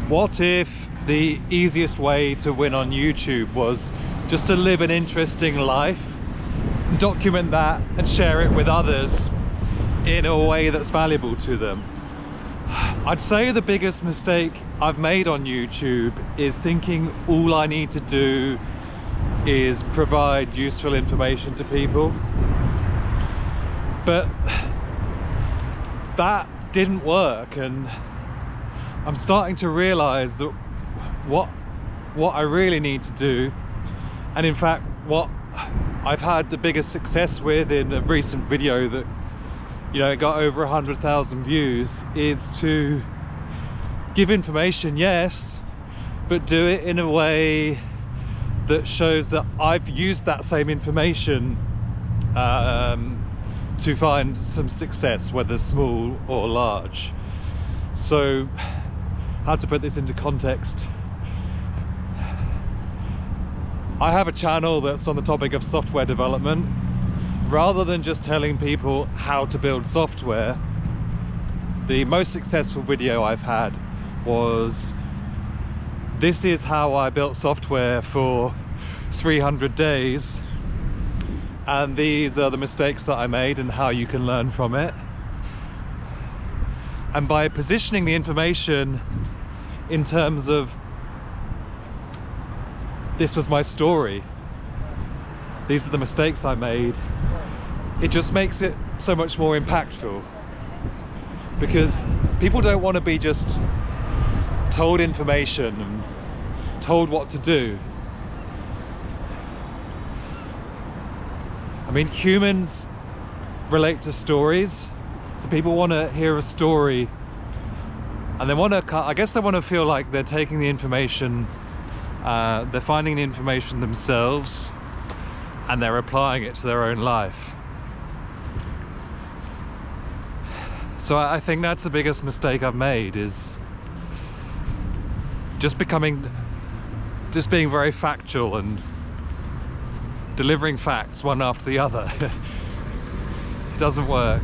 What if the easiest way to win on YouTube was just to live an interesting life, document that and share it with others in a way that's valuable to them? I'd say the biggest mistake I've made on YouTube is thinking all I need to do is provide useful information to people. But that didn't work, and I'm starting to realize that what I really need to do, and in fact what I've had the biggest success with in a recent video that, you know, it got over 100,000 views, is to give information, yes, but do it in a way that shows that I've used that same information to find some success, whether small or large. So, how to put this into context? I have a channel that's on the topic of software development. Rather than just telling people how to build software, the most successful video I've had was, this is how I built software for 300 days, and these are the mistakes that I made and how you can learn from it. And by positioning the information in terms of, this was my story, these are the mistakes I made, it just makes it so much more impactful, because people don't want to be just told information and told what to do. I mean, humans relate to stories, so people want to hear a story, and they want to, I guess they want to feel like they're taking the information, they're finding the information themselves, and they're applying it to their own life. So I think that's the biggest mistake I've made, is just being very factual and delivering facts one after the other. It doesn't work.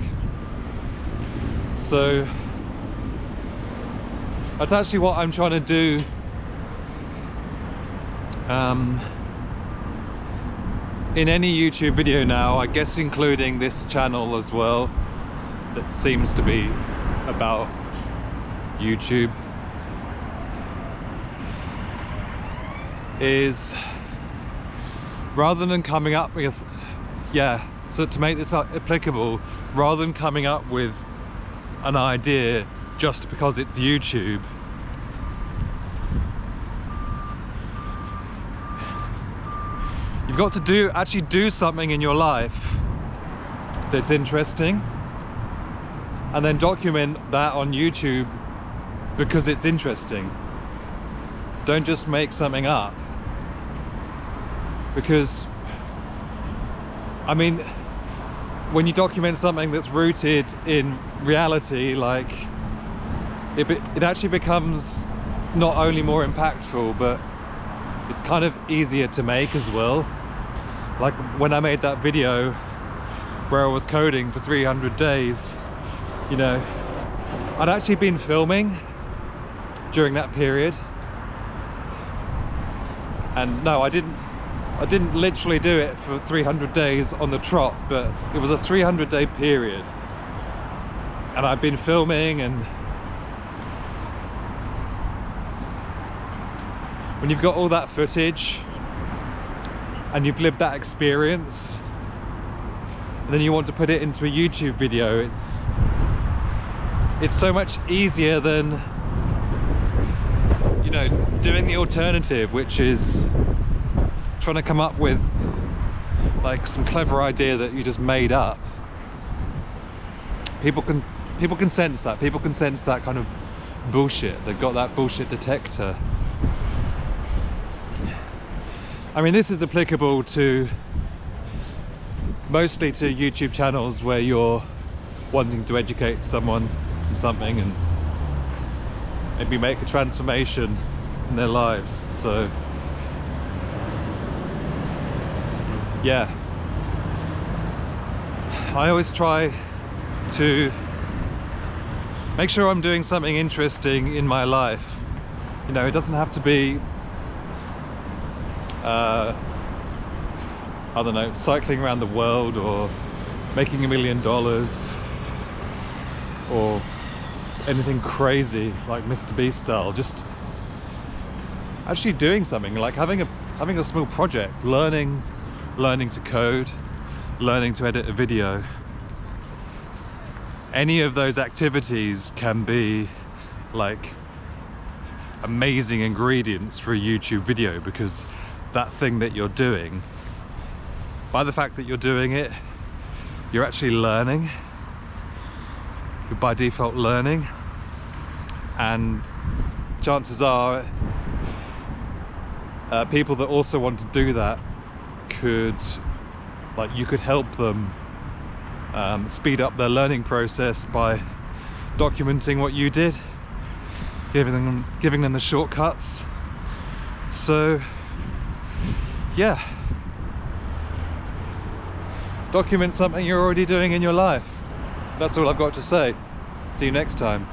So that's actually what I'm trying to do in any YouTube video now, I guess including this channel as well, that seems to be about YouTube, is rather than coming up with, so to make this applicable, rather than coming up with an idea just because it's YouTube, you've got to actually do something in your life that's interesting, and then document that on YouTube because it's interesting. Don't just make something up, because I mean, when you document something that's rooted in reality, like it actually becomes not only more impactful, but it's kind of easier to make as well. Like when I made that video where I was coding for 300 days, you know, I'd actually been filming during that period, and no, I didn't literally do it for 300 days on the trot, but it was a 300-day period, and I've been filming. And when you've got all that footage and you've lived that experience, and then you want to put it into a YouTube video, it's so much easier than, you know, doing the alternative, which is trying to come up with like some clever idea that you just made up. People can sense that. People can sense that kind of bullshit. They've got that bullshit detector. I mean, this is applicable to mostly to YouTube channels where you're wanting to educate someone on something and maybe make a transformation in their lives. So yeah, I always try to make sure I'm doing something interesting in my life, You know, it doesn't have to be I don't know, cycling around the world or making $1 million or anything crazy like Mr. Beast style. Just actually doing something, like having a small project, learning to code, learning to edit a video. Any of those activities can be like amazing ingredients for a YouTube video, because that thing that you're doing, by the fact that you're doing it, you're actually learning. You're by default learning, and chances are people that also want to do that you could help them speed up their learning process by documenting what you did, giving them the shortcuts. So yeah, document something you're already doing in your life. That's all I've got to say. See you next time.